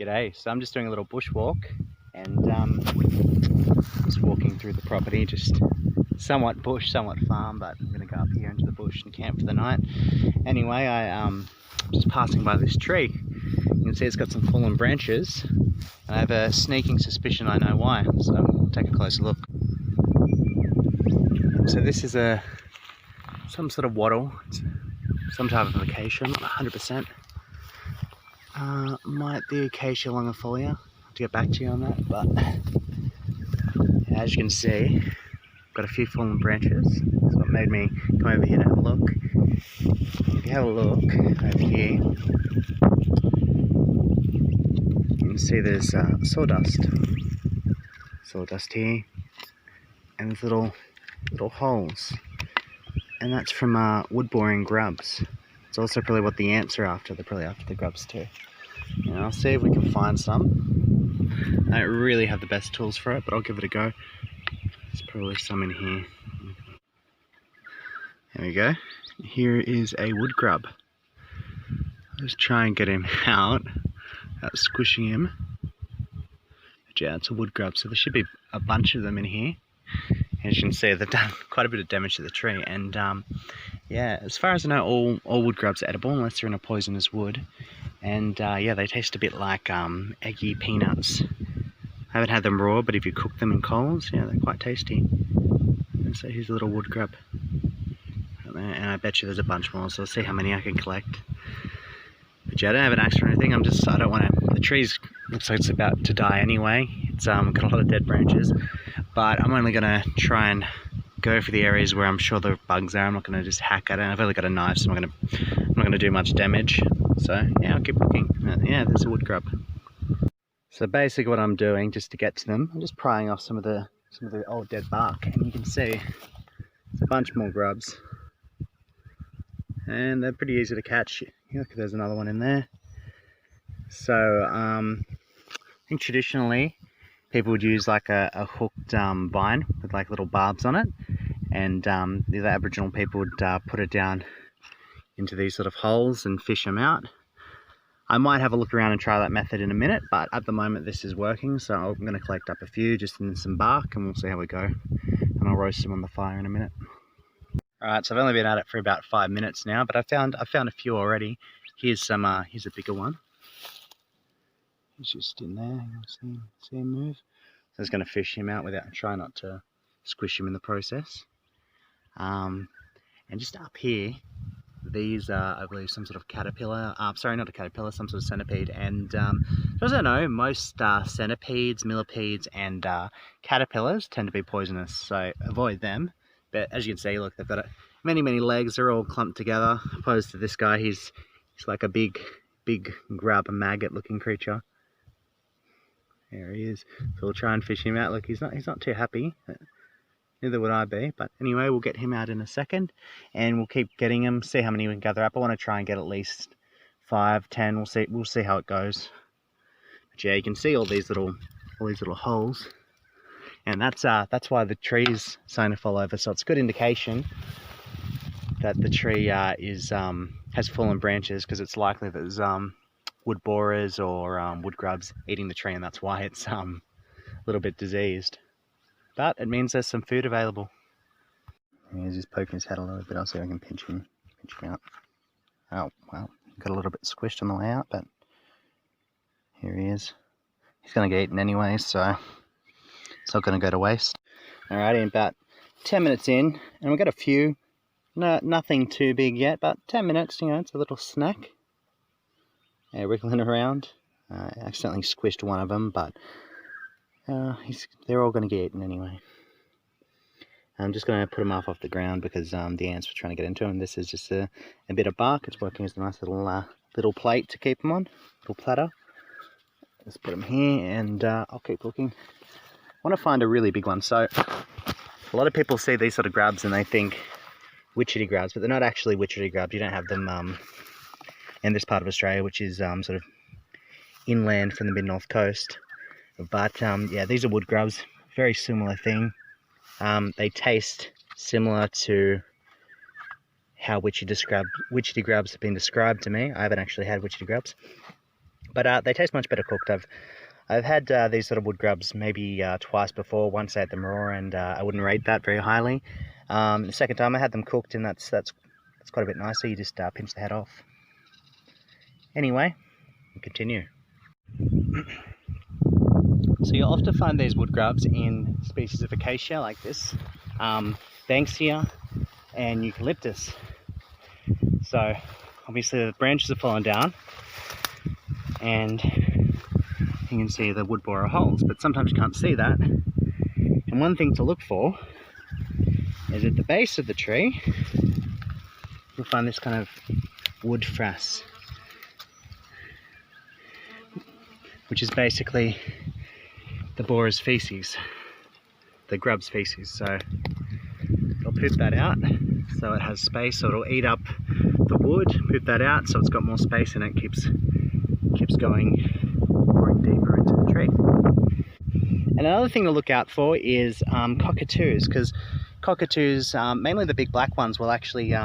G'day, so I'm just doing a little bushwalk and just walking through the property, just somewhat bush, somewhat farm, but I'm going to go up here into the bush and camp for the night. Anyway, I'm just passing by this tree. You can see it's got some fallen branches, and I have a sneaking suspicion I know why, so I'll take a closer look. So this is some sort of wattle, it's some type of acacia, not 100%. Might be acacia longifolia. I'll have to get back to you on that, but as you can see, got a few fallen branches. That's what made me come over here to have a look. If you have a look over here, you can see there's sawdust here, and there's little holes, and that's from wood boring grubs. It's also probably what the ants are after. They're probably after the grubs too. And I'll see if we can find some. I don't really have the best tools for it, but I'll give it a go. There's probably some in here. There we go. Here is a wood grub. Let's try and get him out without squishing him. But yeah, it's a wood grub, so there should be a bunch of them in here. As you can see, they've done quite a bit of damage to the tree, and yeah, as far as I know, all wood grubs are edible unless they're in a poisonous wood, and yeah, they taste a bit like eggy peanuts. I haven't had them raw, but if you cook them in coals, yeah, they're quite tasty. And so here's a little wood grub, and I bet you there's a bunch more, so I'll see how many I can collect. But yeah, I don't have an axe or anything. I don't want to. The tree's looks like it's about to die anyway. It's got a lot of dead branches. But I'm only going to try and go for the areas where I'm sure the bugs are. I'm not going to just hack at it. I've only got a knife, so I'm not going to do much damage. So yeah, I'll keep looking. Yeah, there's a wood grub. So basically what I'm doing, just to get to them, I'm just prying off some of the old dead bark, and you can see there's a bunch more grubs, and they're pretty easy to catch. Look, there's another one in there. So I think traditionally people would use like a hooked vine with like little barbs on it, and the Aboriginal people would put it down into these sort of holes and fish them out. I might have a look around and try that method in a minute, but at the moment this is working, so I'm going to collect up a few just in some bark and we'll see how we go, and I'll roast them on the fire in a minute. Alright, so I've only been at it for about 5 minutes now, but I found a few already. Here's a bigger one. He's just in there. You see him move. So I was going to fish him out without, try not to squish him in the process. And just up here, these are, I believe, some sort of caterpillar. Sorry, not a caterpillar, some sort of centipede. And as I know, most centipedes, millipedes, and caterpillars tend to be poisonous, so avoid them. But as you can see, look, they've got many legs. They're all clumped together. Opposed to this guy, he's like a big grub, maggot-looking creature. There he is. So we'll try and fish him out. Look, he's not too happy. Neither would I be. But anyway, we'll get him out in a second, and we'll keep getting him. See how many we can gather up. I want to try and get at least 5, 10. We'll see how it goes. But yeah, you can see all these little holes, and that's why the tree's starting to fall over. So it's a good indication that the tree has fallen branches, because it's likely that there's wood borers or wood grubs eating the tree, and that's why it's a little bit diseased. But it means there's some food available. He's just poking his head a little bit. I'll see if I can pinch him out. Oh, well, got a little bit squished on the way out, but here he is. He's going to get eaten anyway, so it's not going to go to waste. Alrighty, about 10 minutes in, and we've got a few. No, nothing too big yet, but 10 minutes, you know, it's a little snack. Yeah, wriggling around. I accidentally squished one of them, but they're all going to get eaten anyway. I'm just going to put them off the ground because the ants were trying to get into them. This is just a bit of bark. It's working as a nice little plate to keep them on, little platter. Let's put them here, and I'll keep looking. I want to find a really big one. So a lot of people see these sort of grubs and they think witchetty grubs, but they're not actually witchetty grubs. You don't have them in this part of Australia, which is sort of inland from the mid-north coast. But yeah, these are wood grubs, very similar thing. They taste similar to how witchetty grubs have been described to me. I haven't actually had witchetty grubs, but they taste much better cooked. I've had these sort of wood grubs maybe twice before. Once I had them raw, and I wouldn't rate that very highly. The second time I had them cooked, and that's quite a bit nicer. You just pinch the head off. Anyway, we'll continue. So you'll often find these wood grubs in species of acacia like this, Banksia and eucalyptus. So obviously the branches have fallen down, and you can see the wood borer holes, but sometimes you can't see that. And one thing to look for is at the base of the tree, you'll find this kind of wood frass, which is basically the borer's feces, the grub's feces. So they'll poop that out so it has space, so it'll eat up the wood, poop that out so it's got more space, and it keeps going deeper into the tree. And another thing to look out for is cockatoos, because cockatoos, mainly the big black ones, will actually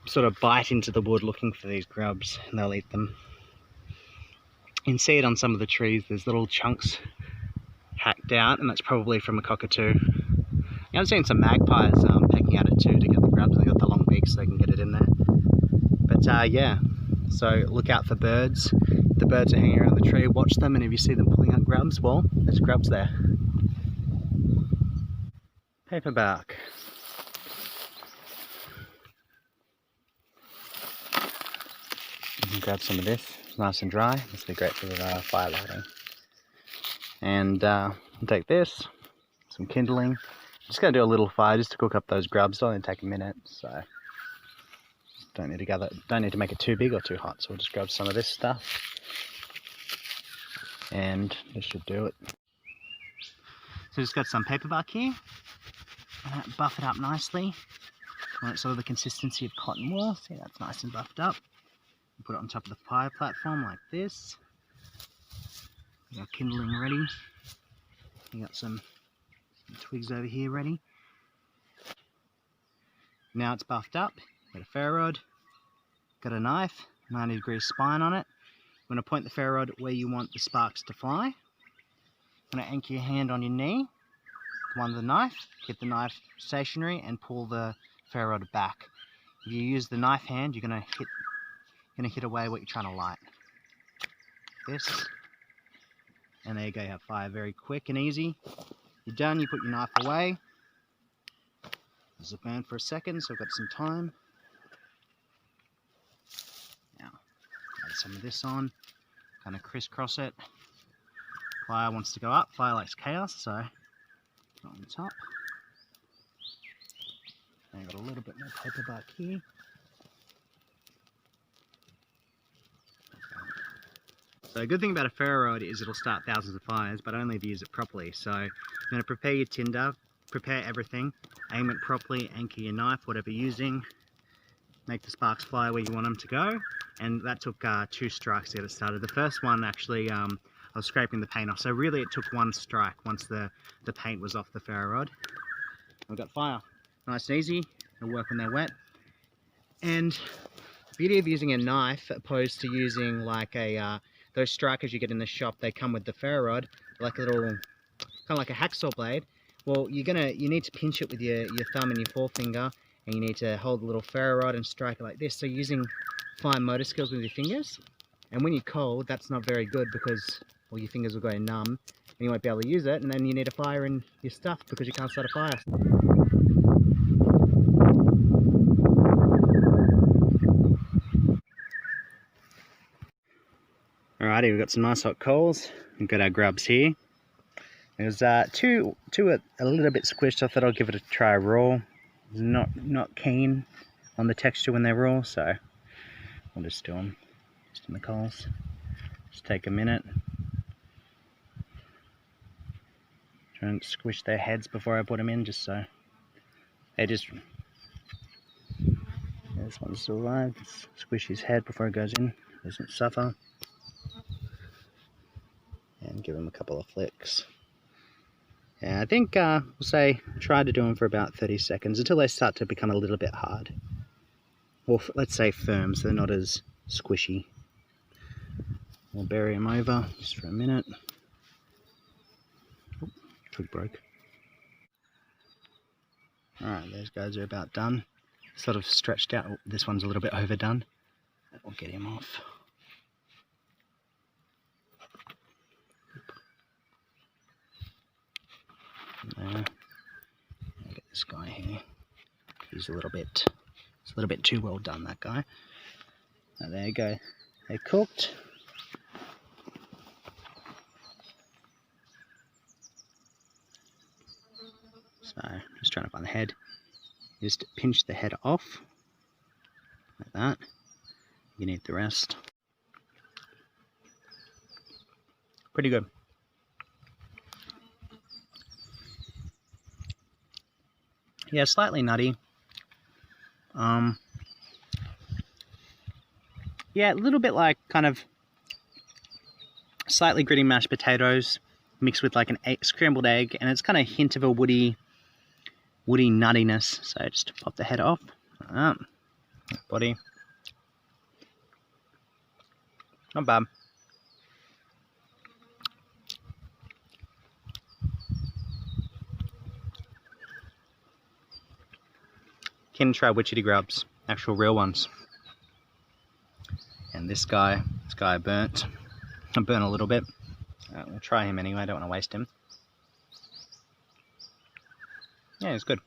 sort of bite into the wood looking for these grubs, and they'll eat them. You can see it on some of the trees, there's little chunks hacked out, and that's probably from a cockatoo. I've seen some magpies pecking at it too to get the grubs, and they've got the long beaks so they can get it in there. But yeah, so look out for birds. If the birds are hanging around the tree, watch them, and if you see them pulling out grubs, well, there's grubs there. Paperbark. You can grab some of this, it's nice and dry, this will be great for fire lighting. And take this, some kindling. Just going to do a little fire just to cook up those grubs. It'll only take a minute, so don't need to make it too big or too hot. So we'll just grab some of this stuff, and this should do it. So just got some paperbark here. Buff it up nicely. Want it sort of the consistency of cotton wool. See, that's nice and buffed up. Put it on top of the fire platform like this. We got kindling ready. We got some twigs over here ready. Now it's buffed up. Got a ferro rod. Got a knife, 90-degree spine on it. You want to point the ferro rod where you want the sparks to fly. You want to anchor your hand on your knee, one of the knife, keep the knife stationary, and pull the ferro rod back. If you use the knife hand, you're going to hit away what you're trying to light. This. And there you go, you have fire very quick and easy. You're done, you put your knife away. This will burn for a second, so I've got some time. Now, add some of this on, kind of crisscross it. Fire wants to go up, fire likes chaos, so put it on the top. And I've got a little bit more paperbark here. So a good thing about a ferro rod is it'll start thousands of fires, but only if you use it properly. So you're going to prepare your tinder, prepare everything, aim it properly, anchor your knife, whatever you're using, make the sparks fly where you want them to go. And that took 2 strikes to get it started. The first one actually, I was scraping the paint off, so really it took 1 strike once the paint was off the ferro rod. We've got fire. Nice and easy, it'll work when they're wet. And the beauty of using a knife opposed to using like a those strikers you get in the shop, they come with the ferro rod, like a little, kind of like a hacksaw blade. Well, you need to pinch it with your thumb and your forefinger, and you need to hold the little ferro rod and strike it like this. So using fine motor skills with your fingers. And when you're cold, that's not very good because, well, your fingers will go numb, and you won't be able to use it, and then you need a fire in your stuff because you can't start a fire. Alrighty, we've got some nice hot coals. We've got our grubs here. It was two a little bit squished. I thought I'd give it a try raw. Not keen on the texture when they're raw, so I'll just do them just in the coals. Just take a minute. Try and squish their heads before I put them in, just so they just. This one's still alive. Squish his head before it goes in. Doesn't suffer. And give them a couple of flicks. Yeah, I think we'll say try to do them for about 30 seconds until they start to become a little bit hard. Or let's say firm, so they're not as squishy. We'll bury him over just for a minute. Oh, twig broke. Alright, those guys are about done. Sort of stretched out. Oh, this one's a little bit overdone. We'll get him off. There. I'll get this guy here. He's a little bit too well done, that guy. Oh, there you go. They're cooked. So, just trying to find the head. Just pinch the head off, like that. You need the rest. Pretty good. Yeah, slightly nutty. Yeah, a little bit like kind of slightly gritty mashed potatoes mixed with like an scrambled egg, and it's kind of a hint of a woody nuttiness. So just pop the head off. Body. Not bad. Can try witchetty grubs, actual real ones. And this guy I burnt. I burnt a little bit. We'll try him anyway, I don't want to waste him. Yeah, it's good.